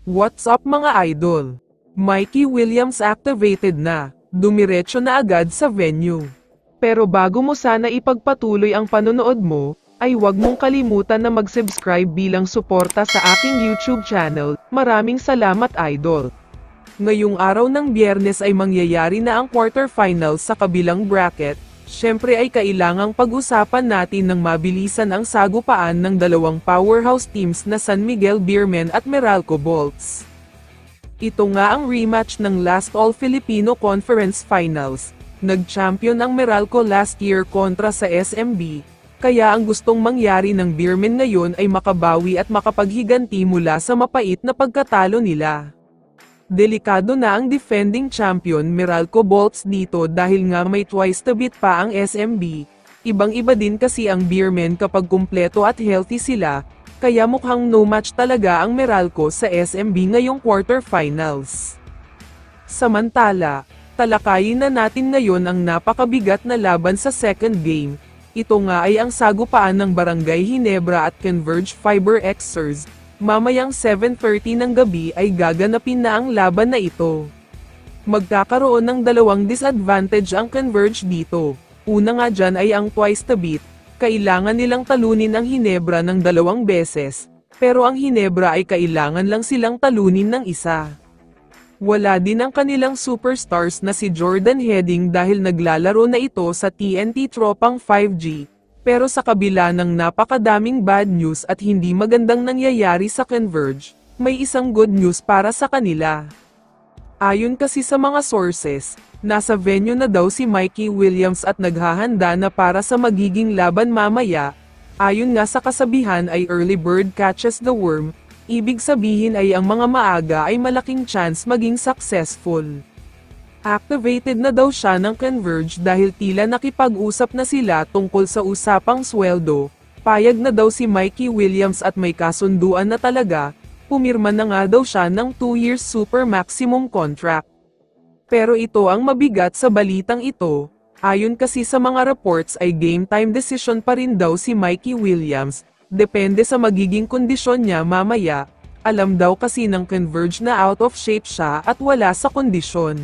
What's up mga idol? Mikey Williams activated na, dumiretso na agad sa venue. Pero bago mo sana ipagpatuloy ang panonood mo, ay huwag mong kalimutan na mag-subscribe bilang suporta sa aking YouTube channel. Maraming salamat idol. Ngayong araw ng Biyernes ay mangyayari na ang quarterfinals sa kabilang bracket. Syempre ay kailangang pag-usapan natin ng mabilisan ang sagupaan ng dalawang powerhouse teams na San Miguel Beermen at Meralco Bolts. Ito nga ang rematch ng last All-Filipino Conference Finals. Nag-champion ang Meralco last year kontra sa SMB. Kaya ang gustong mangyari ng Beermen ngayon ay makabawi at makapaghiganti mula sa mapait na pagkatalo nila. Delikado na ang defending champion Meralco Bolts dito dahil nga may twice to beat pa ang SMB. Ibang-iba din kasi ang Beermen kapag kumpleto at healthy sila, kaya mukhang no match talaga ang Meralco sa SMB ngayong quarterfinals. Samantala, talakayin na natin ngayon ang napakabigat na laban sa second game. Ito nga ay ang sagupaan ng Barangay Ginebra at Converge Fiber Xers. Mamayang 7:30 ng gabi ay gaganapin na ang laban na ito. Magkakaroon ng dalawang disadvantage ang Converge dito. Una nga dyan ay ang twice to beat. Kailangan nilang talunin ang Ginebra ng 2 beses, pero ang Ginebra ay kailangan lang silang talunin ng isa. Wala din ang kanilang superstars na si Jordan Heading dahil naglalaro na ito sa TNT Tropang 5G. Pero sa kabila ng napakadaming bad news at hindi magandang nangyayari sa Converge, may isang good news para sa kanila. Ayon kasi sa mga sources, nasa venue na daw si Mikey Williams at naghahanda na para sa magiging laban mamaya. Ayon nga sa kasabihan ay early bird catches the worm. Ibig sabihin ay ang mga maaga ay malaking chance maging successful. Activated na daw siya ng Converge dahil tila nakipag-usap na sila tungkol sa usapang sweldo. Payag na daw si Mikey Williams at may kasunduan na talaga, pumirma na nga daw siya ng 2 years super maximum contract. Pero ito ang mabigat sa balitang ito, ayon kasi sa mga reports ay game time decision pa rin daw si Mikey Williams. Depende sa magiging kondisyon niya mamaya. Alam daw kasi ng Converge na out of shape siya at wala sa kondisyon.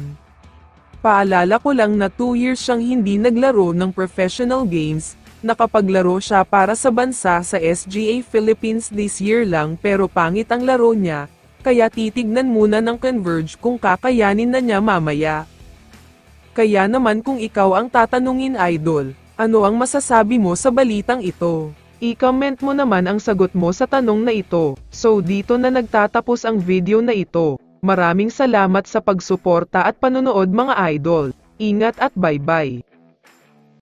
Paalala ko lang na 2 years siyang hindi naglaro ng professional games. Nakapaglaro siya para sa bansa sa SGA Philippines this year lang pero pangit ang laro niya. Kaya titignan muna ng Converge kung kakayanin na niya mamaya. Kaya naman kung ikaw ang tatanungin idol, ano ang masasabi mo sa balitang ito? I-comment mo naman ang sagot mo sa tanong na ito. So dito na nagtatapos ang video na ito. Maraming salamat sa pagsuporta at panonood mga idol. Ingat at bye-bye.